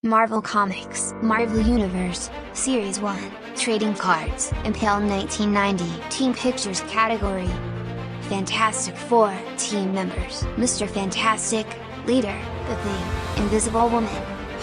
Marvel Comics, Marvel Universe, Series 1, Trading Cards, Impel 1990, Team Pictures category. Fantastic Four, team members: Mr. Fantastic, Leader, The Thing, Invisible Woman,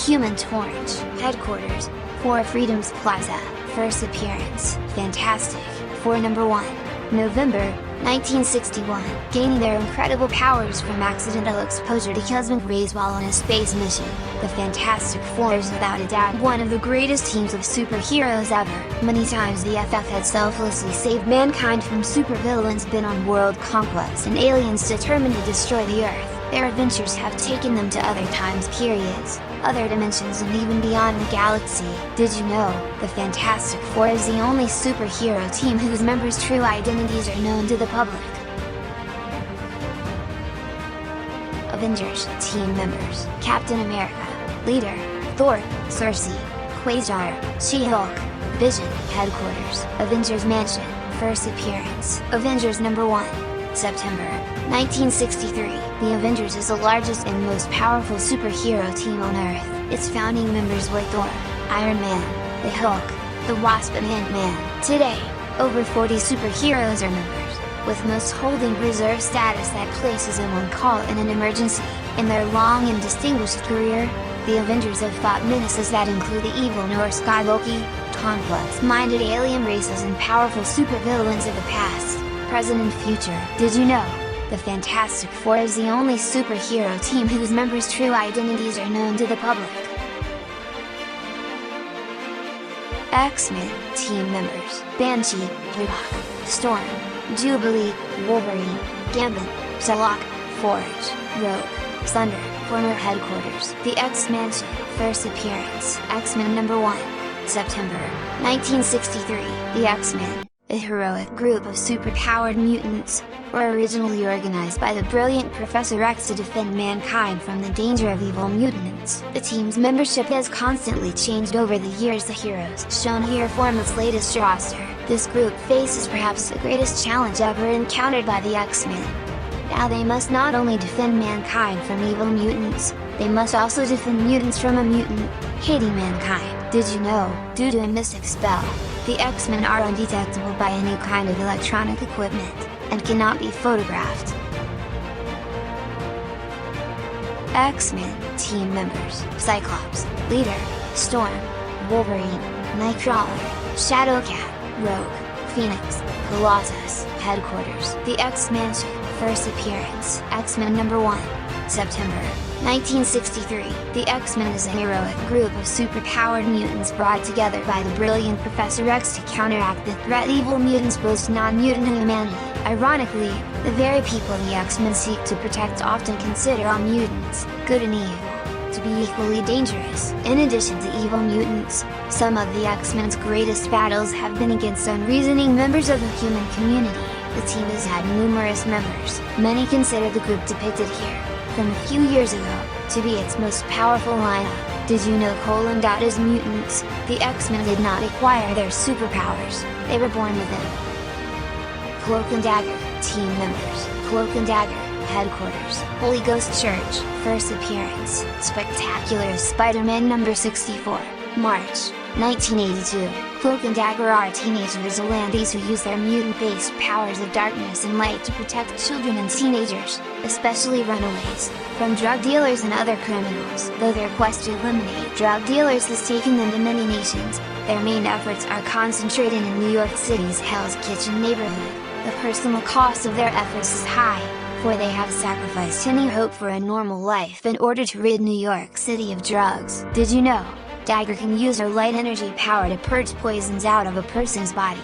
Human Torch, Headquarters, Four Freedoms Plaza, first appearance: Fantastic Four #1, November 1961, gaining their incredible powers from accidental exposure to cosmic rays while on a space mission. The Fantastic Four is without a doubt one of the greatest teams of superheroes ever. Many times the FF had selflessly saved mankind from supervillains bent on world conquest and aliens determined to destroy the Earth. Their adventures have taken them to other times periods, other dimensions and even beyond the galaxy. Did you know, the Fantastic Four is the only superhero team whose members' true identities are known to the public? Avengers, team members: Captain America, Leader, Thor, Cersei, Quasar, She-Hulk, Vision, Headquarters, Avengers Mansion, first appearance: Avengers #1, September 1963. The Avengers is the largest and most powerful superhero team on Earth. Its founding members were Thor, Iron Man, the Hulk, the Wasp and Ant-Man. Today, over 40 superheroes are members, with most holding reserve status that places them on call in an emergency. In their long and distinguished career, the Avengers have fought menaces that include the evil Norse god Loki, complex-minded alien races and powerful supervillains of the past, present and future. Did you know, the Fantastic Four is the only superhero team whose members' true identities are known to the public? X-Men, team members: Banshee, Hawk, Storm, Jubilee, Wolverine, Gambit, Psylocke, Forge, Rogue, Thunder, former headquarters. The X-Mansion, first appearance: X-Men #1, September 1963. The X-Men, a heroic group of superpowered mutants, were originally organized by the brilliant Professor X to defend mankind from the danger of evil mutants. The team's membership has constantly changed over the years. The heroes shown here form its latest roster. This group faces perhaps the greatest challenge ever encountered by the X-Men. Now they must not only defend mankind from evil mutants, they must also defend mutants from a mutant, hating mankind. Did you know, due to a mystic spell, the X-Men are undetectable by any kind of electronic equipment, and cannot be photographed? X-Men, team members: Cyclops, Leader, Storm, Wolverine, Nightcrawler, Shadowcat, Rogue, Phoenix, Colossus, Headquarters. The X-Mansion, first appearance: X-Men #1, September 1963. The X-Men is a heroic group of superpowered mutants brought together by the brilliant Professor X to counteract the threat evil mutants pose to non-mutant humanity. Ironically, the very people the X-Men seek to protect often consider all mutants, good and evil, to be equally dangerous. In addition to evil mutants, some of the X-Men's greatest battles have been against unreasoning members of the human community. The team has had numerous members. Many consider the group depicted here, from a few years ago, to be its most powerful lineup. Did you know as mutants, the X-Men did not acquire their superpowers, they were born with them? Cloak and Dagger, team members: Cloak and Dagger, Headquarters, Holy Ghost Church, first appearance: Spectacular Spider-Man #64, March 1982. Cloak and Dagger are teenage vigilantes who use their mutant-based powers of darkness and light to protect children and teenagers, especially runaways, from drug dealers and other criminals. Though their quest to eliminate drug dealers has taken them to many nations, their main efforts are concentrated in New York City's Hell's Kitchen neighborhood. The personal cost of their efforts is high, for they have sacrificed any hope for a normal life in order to rid New York City of drugs. Did you know, Dagger can use her light energy power to purge poisons out of a person's body?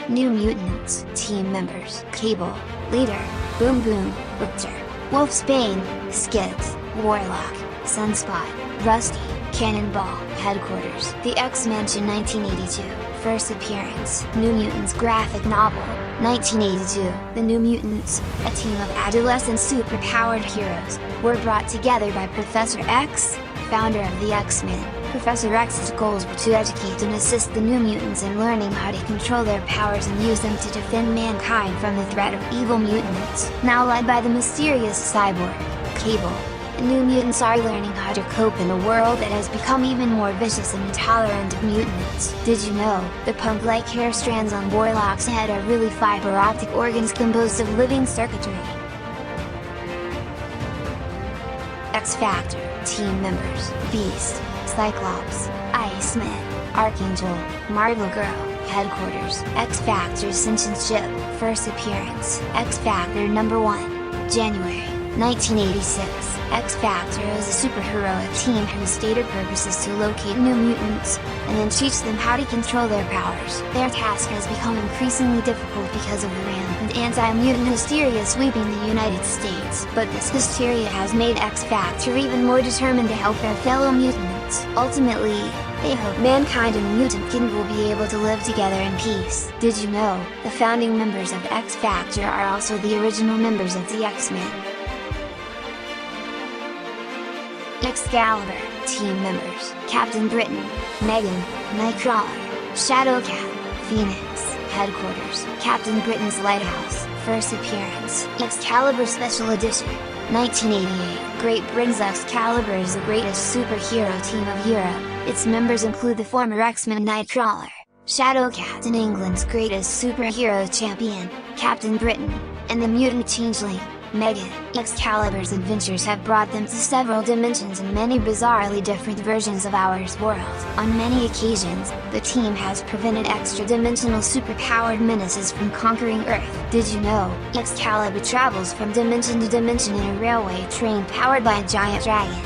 New Mutants, team members: Cable, Leader, Boom Boom, Richter, Wolfsbane, Skids, Warlock, Sunspot, Rusty, Cannonball, Headquarters. The X-Mansion 1982, first appearance: New Mutants graphic novel, 1982. The New Mutants, a team of adolescent superpowered heroes, were brought together by Professor X, founder of the X-Men. Professor X's goals were to educate and assist the New Mutants in learning how to control their powers and use them to defend mankind from the threat of evil mutants. Now led by the mysterious cyborg, Cable, New Mutants are learning how to cope in a world that has become even more vicious and intolerant of mutants. Did you know, the punk-like hair strands on Warlock's head are really fiber optic organs composed of living circuitry? X Factor team members: Beast, Cyclops, Iceman, Archangel, Marvel Girl. Headquarters: X Factor's sentient ship, first appearance, X Factor number 1, January 1986. X Factor is a superheroic team whose stated purpose is to locate new mutants, and then teach them how to control their powers. Their task has become increasingly difficult because of the rampant anti-mutant hysteria sweeping the United States, but this hysteria has made X Factor even more determined to help their fellow mutants. Ultimately, they hope mankind and mutant kin will be able to live together in peace. Did you know, the founding members of X Factor are also the original members of the X-Men? Excalibur team members: Captain Britain, Megan, Nightcrawler, Shadowcat, Phoenix. Headquarters: Captain Britain's Lighthouse, first appearance, Excalibur Special Edition, 1988. Great Britain's Excalibur is the greatest superhero team of Europe. Its members include the former X-Men Nightcrawler, Shadowcat, and England's greatest superhero champion, Captain Britain, and the mutant changeling, Megan. Excalibur's adventures have brought them to several dimensions and many bizarrely different versions of our world. On many occasions, the team has prevented extra-dimensional superpowered menaces from conquering Earth. Did you know, Excalibur travels from dimension to dimension in a railway train powered by a giant dragon?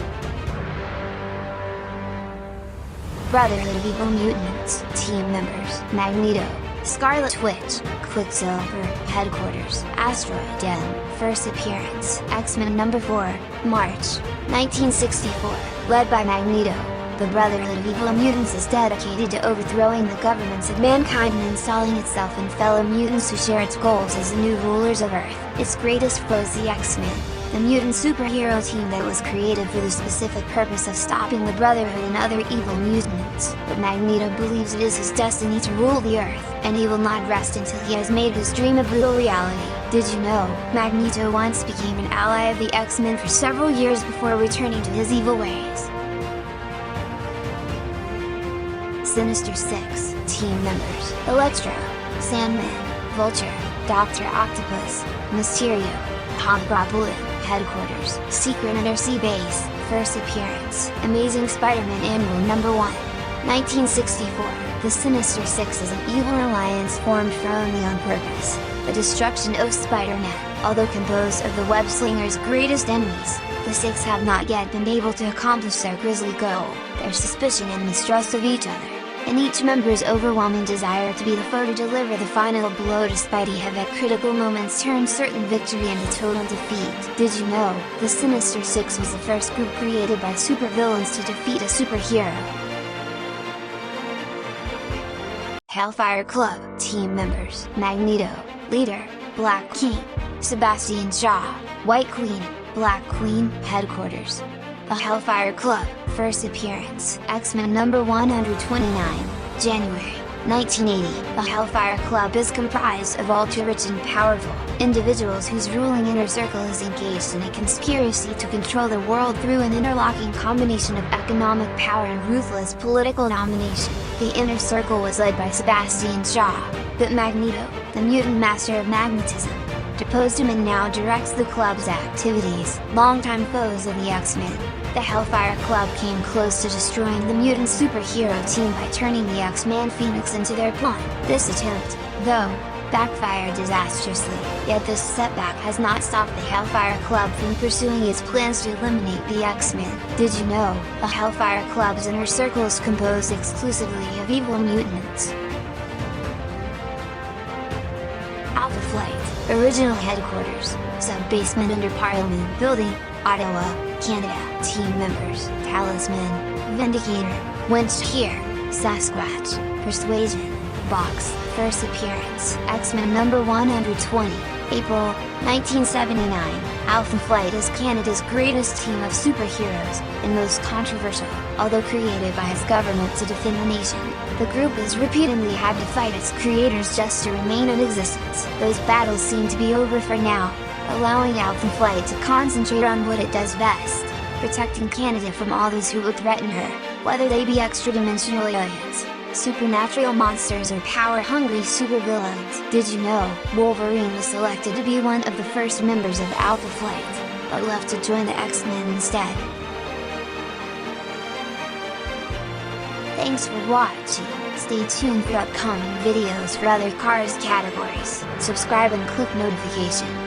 Brotherhood of Evil Mutants team members: Magneto, Scarlet Witch, Quicksilver. Headquarters: Asteroid Dem, first appearance, X-Men number 4, March 1964. Led by Magneto, the Brotherhood of Evil Mutants is dedicated to overthrowing the governments of mankind and installing itself and fellow mutants who share its goals as the new rulers of Earth. Its greatest foe is the X-Men, the mutant superhero team that was created for the specific purpose of stopping the Brotherhood and other evil mutants. But Magneto believes it is his destiny to rule the Earth, and he will not rest until he has made his dream a brutal reality. Did you know, Magneto once became an ally of the X-Men for several years before returning to his evil ways? Sinister Six team members: Electro, Sandman, Vulture, Dr. Octopus, Mysterio, Hobgoblin. Headquarters: Secret Undersea Base, first appearance, Amazing Spider-Man Annual number 1, 1964. The Sinister Six is an evil alliance formed for only one purpose: the destruction of Spider-Man. Although composed of the web-slinger's greatest enemies, the Six have not yet been able to accomplish their grisly goal. Their suspicion and mistrust of each other, and each member's overwhelming desire to be the foe to deliver the final blow to Spidey have at critical moments turned certain victory into total defeat. Did you know, the Sinister Six was the first group created by supervillains to defeat a superhero? Hellfire Club team members: Magneto, Leader, Black King, Sebastian Shaw, White Queen, Black Queen. Headquarters: the Hellfire Club, first appearance, X-Men number 129, January 1980. The Hellfire Club is comprised of ultra-rich and powerful individuals whose ruling inner circle is engaged in a conspiracy to control the world through an interlocking combination of economic power and ruthless political domination. The inner circle was led by Sebastian Shaw, but Magneto, the mutant master of magnetism, deposed him and now directs the club's activities. Longtime foes of the X-Men, the Hellfire Club came close to destroying the mutant superhero team by turning the X-Man Phoenix into their pawn. This attempt, though, backfired disastrously, yet this setback has not stopped the Hellfire Club from pursuing its plans to eliminate the X-Men. Did you know, the Hellfire Club's inner circle is composed exclusively of evil mutants? Alpha Flight, original headquarters, sub-basement under Parliament Building, Ottawa, Canada. Team members: Talisman, Vindicator, Winch Here, Sasquatch, Persuasion, Box. First appearance, X-Men number 120, April 1979. Alpha Flight is Canada's greatest team of superheroes, and most controversial. Although created by its government to defend the nation, the group has repeatedly had to fight its creators just to remain in existence. Those battles seem to be over for now, allowing Alpha Flight to concentrate on what it does best: protecting Canada from all those who would threaten her, whether they be extra-dimensional aliens, supernatural monsters or power-hungry supervillains. Did you know, Wolverine was selected to be one of the first members of Alpha Flight, but left to join the X-Men instead? Thanks for watching, stay tuned for upcoming videos for other cars categories, subscribe and click notification.